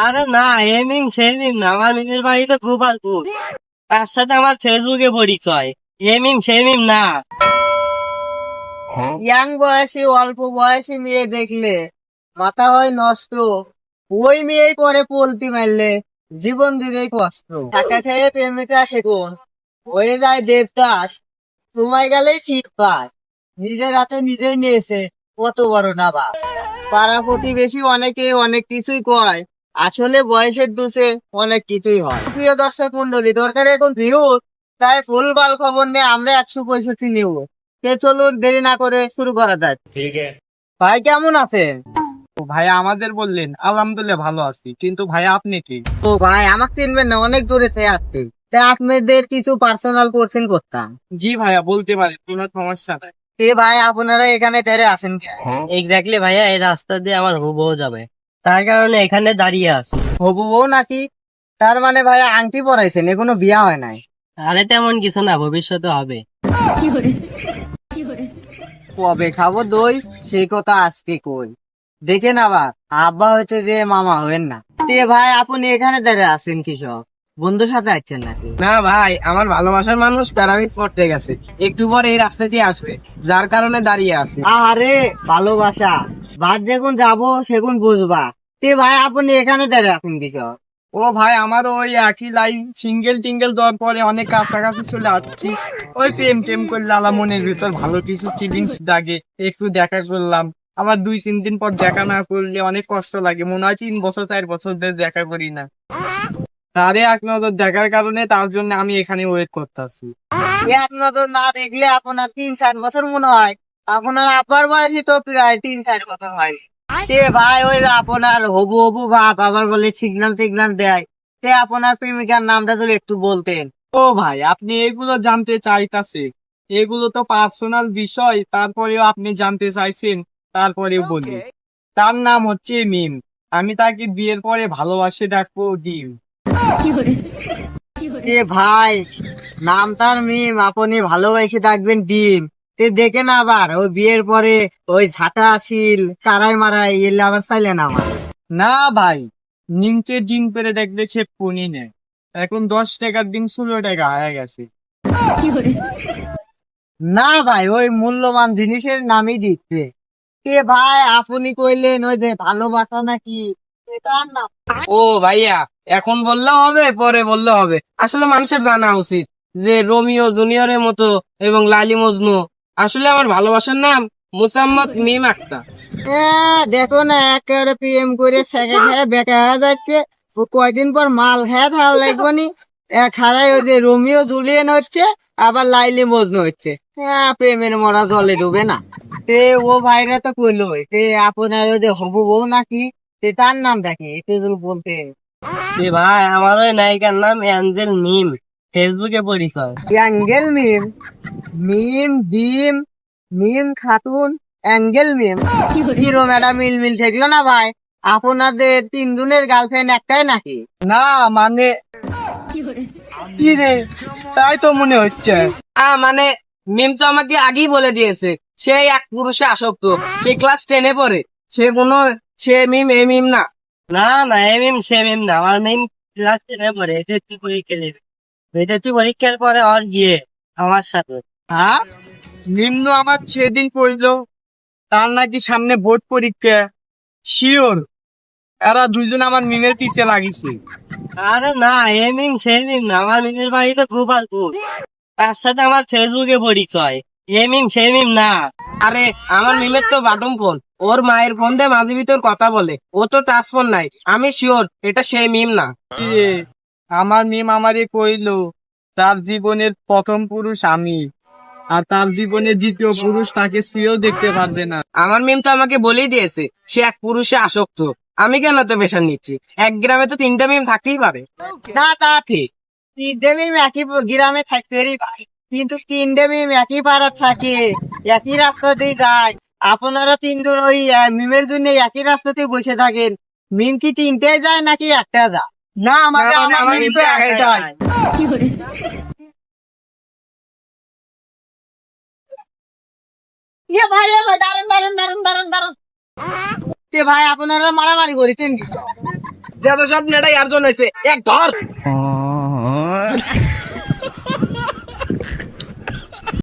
আরে না, এই মিম সেই মিম না, আমার মিমের বাড়ি তো গোপালপুর। তার সাথে আমার ফেসবুকে পরিচয়। এই মিম সেই মিম না। ইয়াং বয়সী অল্প বয়সী মেয়ে দেখলে মাথা হয় নষ্ট, ওই মেয়েই পরে পোল্টি মারলে জীবন দিলেই কষ্ট। টাকা খেয়ে প্রেমিকা শেখুন, হয়ে যায় দেবদাস, সময় গেলেই ঠিক পায়, নিজের হাতে নিজেই নিয়েছে কত বড় না বাপ। পাড়া প্রতিবেশী অনেকে অনেক কিছুই কয়, আসলে বয়সের দোষে অনেক কিছুই হয়। প্রিয় দর্শক মন্ডলী, দরকার এখন ভিউজ, তাই ফুলবাল খবর নিয়ে আমরা 165 নিব। চলুন দেরি না করে শুরু করা যাক। ভাই কেমন আছেন? ভাই আমাদের বললেন, আলহামদুলিল্লাহ ভালো আছি, কিন্তু ভাই আপনি কি? ও ভাই, আমাকে চিনবেন না, অনেক দূরে সে আসছে। তাই আপনাদের কিছু পার্সোনাল কোশ্চেন করতাম। জি ভাইয়া, বলতে পারি, কোনো সমস্যা নাই। ভাই আপনারা এখানে তেরে আসেন কেন? এক্স্যাক্টলি ভাইয়া, এই রাস্তা দিয়ে আমার হুবহু যাবে, তার কারণে এখানে দাঁড়িয়ে আছি। হবু বউ নাকি? তার মানে ভাই আংটি পরাইছেন, এখনো বিয়া হয় নাই? আরে তেমন কিছু না, ভবিষ্যতে হবে। কবে খাবো দই সেই কথা আজকে কই, দেখেন আবার আব্বা হইতে যে মামা হইন না। ভাই আপনি এখানে দাঁড়িয়ে আছেন কৃষক বন্ধুর সাথে আসছেন নাকি? না ভাই, আমার ভালোবাসার মানুষ প্যারামিড পড়তে গেছে, একটু পর এই রাস্তা দিয়ে আসবে, যার কারণে দাঁড়িয়ে আছে। আরে ভালোবাসা বাদ যখন যাবো সেখন বুঝবা। ভাই আপনি এখানে দাঁড়িয়ে আছেন কৃষক? ও ভাই, আমারও ওই একই লাইন, সিঙ্গেল টিঙ্গেল দেওয়ার পরে অনেক কাছাকাছি চলে আসছি। ওই প্রেম টেম করলে আলা মনের ভিতর ভালো কিছু ফিলিংস জাগে, একটু দেখা করলাম। আবার 2-3 দিন পর দেখা না করলে অনেক কষ্ট লাগে, মনে হয় 3 বছর 4 বছর ধরে দেখা করি না। তারে এক নজর দেখার কারণে, তার জন্য আমি এখানে ওয়েট করতেছি। এক নজর না দেখলে আপনার 3-4 বছর মনে হয়, আপনার আব্বার বয়সই তো প্রায় 3-4 বছর হয়। ভাই ওই আপনার হবু হবু ভাব আবার বলে সিগন্যাল টিগন্যাল দেয়, আপনার প্রেমিকার নামটা যদি একটু বলতেন। ও ভাই, আপনি এগুলো জানতে চাইতাছে? এগুলো তো পার্সোনাল বিষয়, তারপরেও আপনি জানতে চাইছেন, তারপরেও বলি। তার নাম হচ্ছে মিম। আমি তাকে বিয়ের পরে ভালোবাসে ডাকবো ডিম। ভাই নাম তার মিম, আপনি ভালোবাসে থাকবেন ডিম। দেখেন আবার ওই বিয়ের পরে ওই ঝাঁটা শিল কারাই মারাই এলে আবার চাইলেন আমার। না ভাই, নিমচে ডিম পেরে দেখলে সে পুনি নেয়। এখন 10 টাকার ডিম 16 টাকা হয়ে গেছে। না ভাই, ওই মূল্যবান জিনিসের নামই দিচ্ছে। ভাই আপনি কইলেন ওই যে ভালোবাসা নাকি, তার নাম। ও ভাইয়া, এখন বললেও হবে পরে বললেও হবে, আসলে মানুষের জানা উচিত যে রোমিও জুনিয়রের মতো এবং লালি মজনু, আসলে আমার ভালোবাসার নাম মুসাম্মদ মিম আক্তার। দেখো না একেবারে পিএম করে সেকেন্ড হ্যাঁ বেটা হয়ে যাচ্ছে। ও কয়দিন পর মাল হ্যাঁ ধার লাগবো নি। এক হারাই ওই যে রোমিও জুলিয়েন হচ্ছে, আবার লাইলি মজনু হচ্ছে। হ্যাঁ, প্রেমের মরা জলে ডুবে না। ও ভাইরা তো কইলো আপনার ওই যে হবু বউ নাকি, তার নামটা কি একটু যদি বলতেন। ভাই, আমার ওই নায়িকার নাম অ্যাঞ্জেল মিম, ফেসবুকে পরিচয়। অ্যাঙ্গেল মিম, মিম ডিম, মিম খাতুন, অ্যাঙ্গেল মিম। হিরো ম্যাডাম মিল মিল ঠেকলো না ভাই? আপনাদের 3 জনের গার্লফ্রেন্ড একটাই নাকি? না মানে কি রে, তাই তো মনে হচ্ছে। মানে মিম তো আমাকে আগেই বলে দিয়েছে সে এক পুরুষে আসক্ত, সে ক্লাস 10-এ পড়ে, সে মিম এ মিম না। না না, এই মিম সে মিম না, আমার মিম ক্লাস 10 পরে। এটা তুই পরীক্ষা দেবে, এটা তুই পরীক্ষার পরে ওর গিয়ে আমার সাথে। হ্যাঁ, নিম্ন আমার সেদিন পড়লো, তার নাকি সামনে বোর্ড পরীক্ষা। শিওর এরা দুইজন আমার মিমের পিছে লাগিছে। আরে না, এই মিম সেই মিম না, আমার মিমের বাড়ি তো গোপালপুর। তার সাথে আমার ফেসবুকে পরিচয়। এই মিম সেই মিম না। আরে আমার মিমের তো বাটন ফোন, ওর মায়ের ফোন দিয়ে মাঝে ভিতর কথা বলে, ও তো টাচ ফোন নাই, আমি শিওর এটা সেই মিম না। কি রে, আমার মিম আমারে কইলো তার জীবনের প্রথম পুরুষ আমি, আর তার জীবনের দ্বিতীয় পুরুষ তাকে শুয়েও দেখতে পারবে না। আমার মিম তো আমাকে বলেই দিয়েছে সে এক পুরুষে আসক্ত, আমি কেন তো পেশা নিচ্ছি? এক গ্রামে তো 3টা মিম থাকতেই পারে। না তা ঠিক, 3টে মিম একই গ্রামে থাকতেই পারে, কিন্তু 3টে মিম একই পাড়া থাকে, একই রাস্তাতেই যায়। আপনারা 3জন ওই মিমের জন্য একই রাস্তাতে বসে থাকেন। মিম কি 3টে যায় নাকি একটা যায়? না মানে না, আমার আমার মিম মিম তো তো একাই একাই যায়। ভাই দাঁড়ান দাঁড়ান দাঁড়ান দাঁড়ান দাঁড়ান। ভাই আপনারা মারামারি করেছেন কি? যত স্বপ্ন এটাই আর জন্য এক ধর